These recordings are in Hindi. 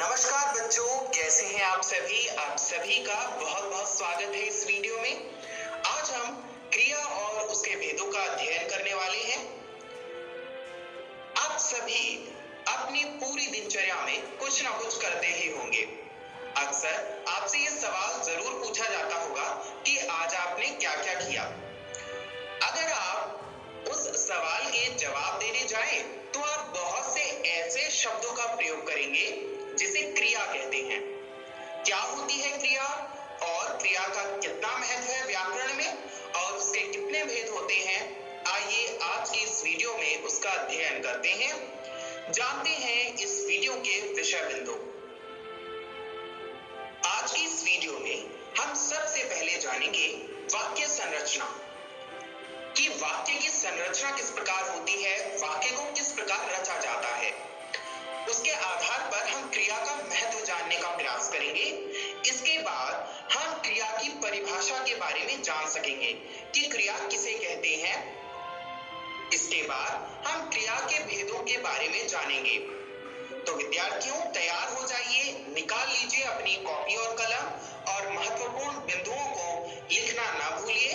नमस्कार बच्चों, कैसे हैं आप सभी। आप सभी का बहुत बहुत स्वागत है इस वीडियो में। आज हम क्रिया और उसके भेदों का अध्ययन करने वाले हैं। आप सभी अपनी पूरी दिनचर्या में कुछ ना कुछ करते ही होंगे। अक्सर आपसे ये सवाल जरूर पूछा जाता होगा कि आज आपने क्या क्या किया। अगर आप उस सवाल के जवाब देने जाएं, तो आप बहुत से ऐसे शब्दों का प्रयोग करेंगे जिसे क्रिया कहते हैं। क्या होती है क्रिया और क्रिया का कितना महत्व है व्याकरण में और उसके कितने भेद होते हैं, आइए आज की इस वीडियो में उसका अध्ययन करते हैं। जानते हैं इस वीडियो के विषय बिंदु। आज की इस वीडियो में हम सबसे पहले जानेंगे वाक्य संरचना, कि वाक्य की संरचना किस प्रकार होती है, वाक्य को किस प्रकार रचा जाता है। उसके आधार पर हम क्रिया का महत्व जानने का प्रयास करेंगे। इसके बाद हम क्रिया की परिभाषा के बारे में जान सकेंगे कि क्रिया किसे कहते हैं। इसके बाद हम क्रिया के भेदों के बारे में जानेंगे। तो विद्यार्थियों, तैयार हो जाइए, निकाल लीजिए अपनी कॉपी और कलम और महत्वपूर्ण बिंदुओं को लिखना ना भूलिए।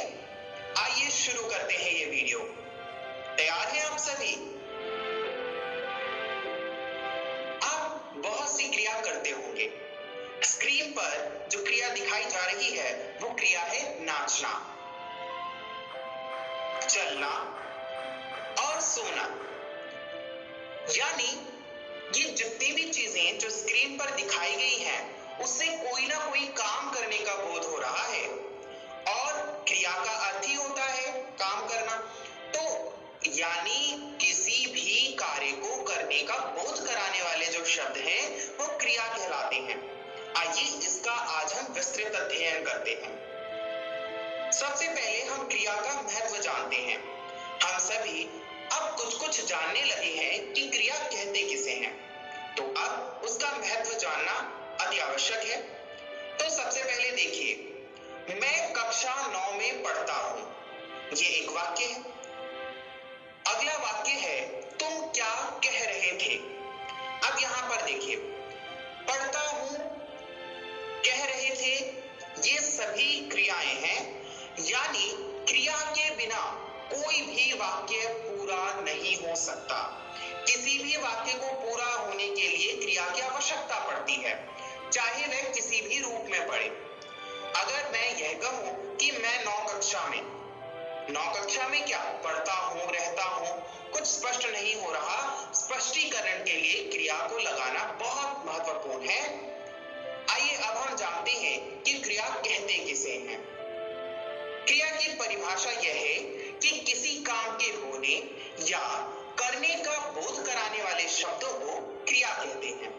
आइए शुरू करते हैं ये वीडियो। तैयार हैं आप सभी? बहुत सी क्रिया करते होंगे। स्क्रीन पर जो क्रिया दिखाई जा रही है वो क्रिया है नाचना, चलना और सोना। यानी ये जितनी भी चीजें जो स्क्रीन पर दिखाई गई हैं, उससे कोई ना कोई काम करने का बोध हो रहा है और क्रिया का अर्थ ही होता है काम करना। तो यानी किसी भी कार्य को करने का बोध कराने वाले जो शब्द हैं वो क्रिया कहलाते हैं। आइए इसका आज हम विस्तृत अध्ययन करते हैं। सबसे पहले हम क्रिया का महत्व जानते हैं। हम सभी अब कुछ कुछ जानने लगे हैं कि क्रिया कहते किसे हैं, तो अब उसका महत्व जानना अति आवश्यक है। तो सबसे पहले देखिए, मैं कक्षा 9 में पढ़ता हूं, ये एक वाक्य है। अगला वाक्य है, तुम क्या कह रहे थे। अब यहां पर देखिए, पढ़ता हूं, कह रहे थे, ये सभी क्रियाएं हैं। यानी क्रिया के बिना कोई भी वाक्य पूरा नहीं हो सकता। किसी भी वाक्य को पूरा होने के लिए क्रिया की आवश्यकता पड़ती है, चाहे वह किसी भी रूप में पड़े। अगर मैं यह कहूं कि मैं 9 कक्षा में क्या पढ़ता हूं, रहता हूं, कुछ स्पष्ट नहीं हो रहा। स्पष्टीकरण के लिए क्रिया को लगाना बहुत महत्वपूर्ण है। आइए अब हम जानते हैं कि क्रिया कहते किसे हैं। क्रिया की परिभाषा यह है कि किसी काम के होने या करने का बोध कराने वाले शब्दों को क्रिया कहते हैं।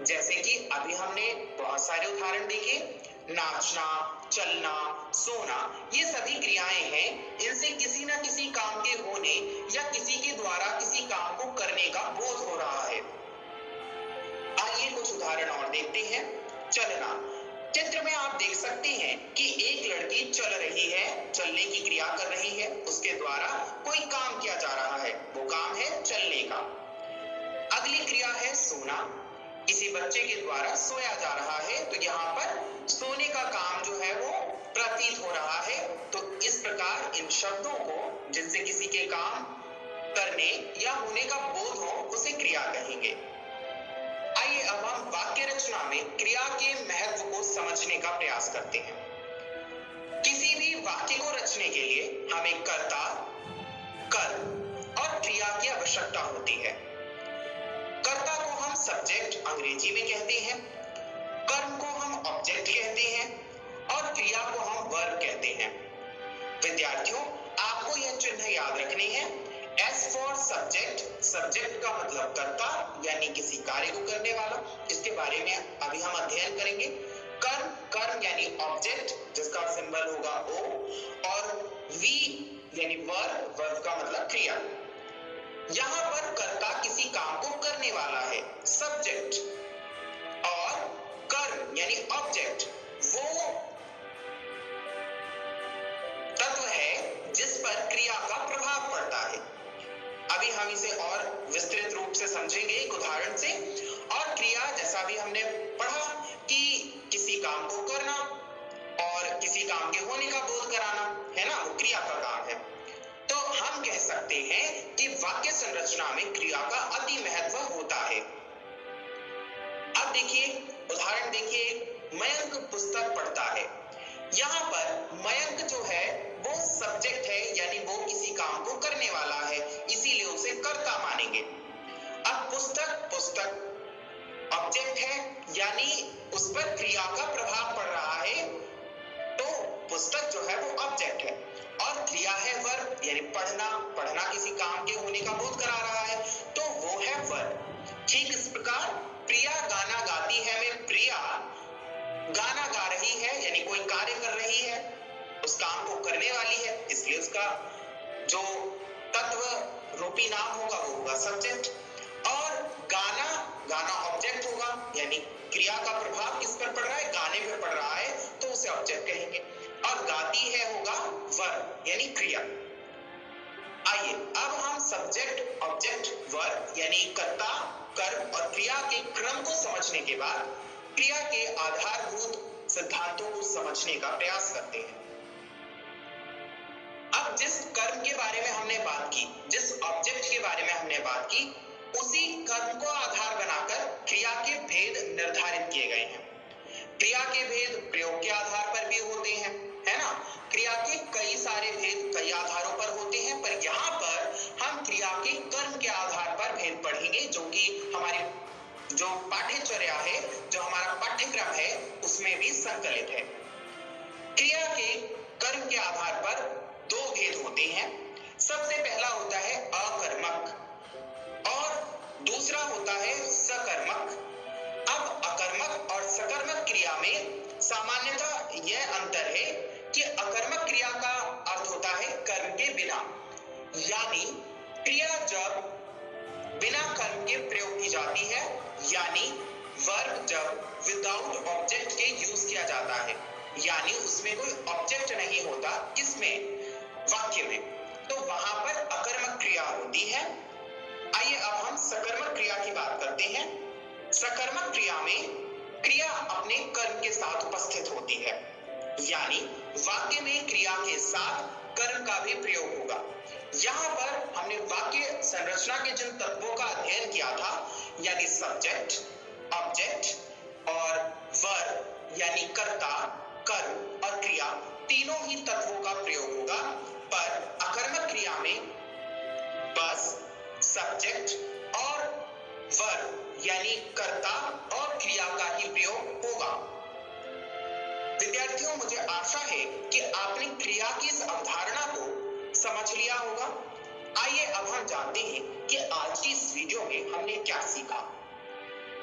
जैसे कि अभी हमने बहुत सारे उदाहरण देखे, नाचना, चलना, सोना, ये सभी क्रियाएं हैं। इनसे किसी न किसी काम के होने या किसी के द्वारा किसी काम को करने का बोध हो रहा है। आइए कुछ उदाहरण और देखते हैं। चलना, चित्र में आप देख सकते हैं कि एक लड़की चल रही है, चलने की क्रिया कर रही है, उसके द्वारा कोई काम किया जा रहा है, वो काम है चलने का। अगली क्रिया है सोना, किसी बच्चे के द्वारा सोया जा रहा है, तो यहाँ पर सोने का काम जो है वो प्रतीत हो रहा है। तो इस प्रकार इन शब्दों को जिनसे किसी के काम करने या होने का बोध हो उसे क्रिया कहेंगे। आइए अब हम वाक्य रचना में क्रिया के महत्व को समझने का प्रयास करते हैं। किसी भी वाक्य को रचने के लिए हमें कर्ता, कर्म और क्रिया की आवश्यकता होती है। कर्ता को हम सब्जेक्ट अंग्रेजी में कहते हैं, कर्म को हम ऑब्जेक्ट कहते हैं और क्रिया को हम वर्ब कहते हैं। विद्यार्थियों, आपको यह चिन्ह याद रखने हैं। एस फॉर सब्जेक्ट, सब्जेक्ट का मतलब कर्ता यानी किसी कार्य को करने वाला, इसके बारे में अभी हम अध्ययन करेंगे। कर्म, कर्म यानी ऑब्जेक्ट जिसका सिंबल होगा ओ, और वी यानी वर्ब, वर्ब का मतलब क्रिया। यहां पर कर्ता किसी काम को करने वाला है, सब्जेक्ट, और कर्म यानी ऑब्जेक्ट वो तत्व है जिस पर क्रिया का प्रभाव पड़ता है। अभी हम इसे और विस्तृत रूप से समझेंगे एक उदाहरण से। और क्रिया जैसा भी हमने पढ़ा कि किसी काम को करना और किसी काम के होने का बोध कराना, है ना, वो क्रिया का काम है। तो हम कह सकते हैं कि वाक्य संरचना में क्रिया का अति महत्व होता है। अब देखिए, उदाहरण देखिए, मयंक पुस्तक पढ़ता है। यहाँ पर मयंक जो है वो सब्जेक्ट है, यानी वो किसी काम को करने वाला है, इसीलिए उसे कर्ता मानेंगे। अब पुस्तक ऑब्जेक्ट है, यानी उस पर क्रिया का प्रभाव पड़ रहा है, तो पुस्तक जो है वो ऑब्जेक्ट है। और क्रिया है वर्ब, यानी पढ़ना किसी काम के होने का बोध करा रहा है, तो वो है वर्ब। ठीक इस प्रकार प्रिया गाना गाती है में प्रिया गाना गा रही है, यानी कोई कार्य कर रही है, उस काम को करने वाली है, इसलिए उसका जो तत्व रूपी नाम होगा वो होगा सब्जेक्ट। और गाना ऑब्जेक्ट होगा, यानी क्रिया का प्रभाव किस पर पड़ रहा है, गाने पर पड़ रहा है, तो उसे ऑब्जेक्ट कहेंगे। और गाती है होगा वर्ब, यानी क्रिया। आइए अब हम सब्जेक्ट ऑब्जेक्ट वर्ब यानी कर्ता कर्म और क्रिया के क्रम को समझने के बाद क्रिया के आधारभूत सिद्धांतों को समझने का प्रयास करते हैं। अब जिस कर्म के बारे में हमने बात की, जिस ऑब्जेक्ट के बारे में हमने बात की, उसी कर्म को आधार बनाकर क्रिया के भेद निर्धारित किए गए हैं। क्रिया के भेद प्रयोग के आधार पर भी होते हैं, है ना। क्रिया के कई सारे भेद कई आधारों पर होते हैं, पर यहाँ पर हम क्रिया के कर्म के आधार पर भेद पढ़ेंगे, जो कि हमारी जो पाठ्यचर्या है, जो हमारा पाठ्यक्रम है, उसमें भी संकलित है। क्रिया के कर्म के आधार पर दो भेद होते हैं। सबसे पहला होता है अकर्मक और दूसरा होता है सकर्मक। अब अकर्मक और सकर्मक क्रिया में सामान्यतः यह अंतर है कि अकर्मक क्रिया का अर्थ होता है कर्म के बिना, यानी क्रिया जब बिना कर्म के प्रयोग की जाती है, यानी वर्ब जब विदाउट ऑब्जेक्ट के यूज किया जाता है, यानी उसमें कोई ऑब्जेक्ट नहीं होता, किसमें, वाक्य में, तो वहां पर अकर्मक क्रिया होती है। आइए अब हम सकर्मक क्रिया की बात करते हैं। सकर्मक क्रिया में क्रिया अपने कर्म के साथ उपस्थित होती है, यानी वाक्य में क्रिया के साथ कर्म का भी प्रयोग होगा। यहाँ पर हमने वाक्य संरचना के जिन तत्वों का अध्ययन किया था, यानी सब्जेक्ट, ऑब्जेक्ट और वर्ब यानी कर्ता, कर्म और क्रिया, तीनों ही तत्वों का प्रयोग होगा। पर अकर्मक क्रिया में बस सब्जेक्ट और वर्ब यानी कर्ता और क्रिया का ही प्रयोग होगा। विद्यार्थियों, मुझे आशा है कि आपने क्रिया की इस अवधारणा को समझ लिया होगा। आइए अब हम जानते हैं कि आज की इस वीडियो में हमने क्या सीखा।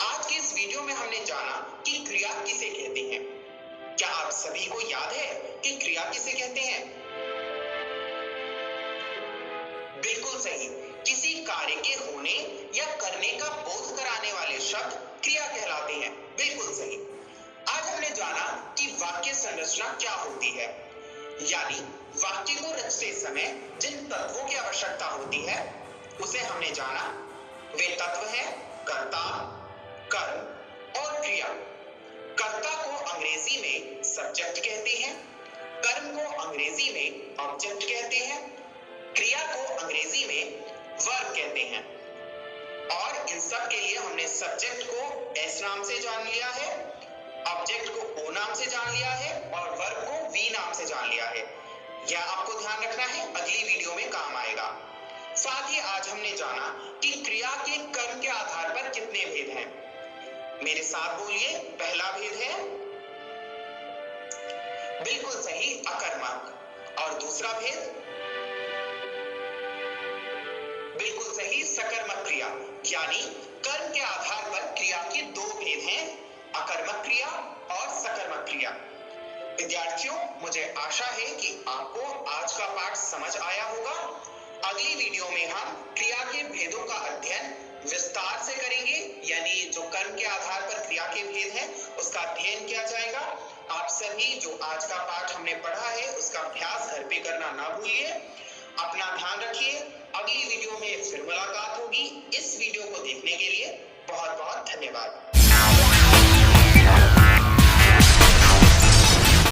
आज की इस वीडियो में हमने जाना कि क्रिया किसे कहते हैं। क्या आप सभी को याद है कि क्रिया किसे कहते हैं? बिल्कुल सही, किसी कार्य के होने या करने का बोध कराने वाले शब्द क्रिया कहलाते हैं। बिल्कुल सही। आज हमने जाना कि वाक्य संरचना क्या होती है, यानी वाक्य को रचते समय जिन तत्वों की आवश्यकता होती है उसे हमने जाना। वे तत्व हैं कर्ता, कर्म और क्रिया। कर्ता को अंग्रेजी में सब्जेक्ट कहते हैं, कर्म को अंग्रेजी में ऑब्जेक्ट कहते हैं, क्रिया को अंग्रेजी में वर्ब कहते हैं। और इन सब के लिए हमने सब्जेक्ट को एस नाम से जान लिया है, ऑब्जेक्ट को ओ नाम से जान लिया है और वर्ब को वी नाम से जान लिया है। यह आपको ध्यान रखना है, अगली वीडियो में काम आएगा। साथ ही आज हमने जाना कि क्रिया के कर्म के आधार पर कितने भेद हैं। मेरे साथ बोलिए, पहला भेद है बिल्कुल सही अकर्मक, और दूसरा भेद बिल्कुल सही सकर्मक क्रिया, यानी कर्म के आधार पर क्रिया के दो भेद हैं, अकर्मक क्रिया और सकर्मक क्रिया। विद्यार्थियों, मुझे आशा है कि आपको आज का पाठ समझ आया होगा। अगली वीडियो में हम क्रिया के भेदों का अध्ययन विस्तार से करेंगे, यानी जो कर्म के आधार पर क्रिया के भेद हैं उसका अध्ययन किया जाएगा। आप सभी जो आज का पाठ हमने पढ़ा है उसका अभ्यास घर पे करना ना भूलिए। अपना ध्यान रखिए। अगली वीडियो में फिर मुलाकात होगी। इस वीडियो को देखने के लिए बहुत बहुत धन्यवाद।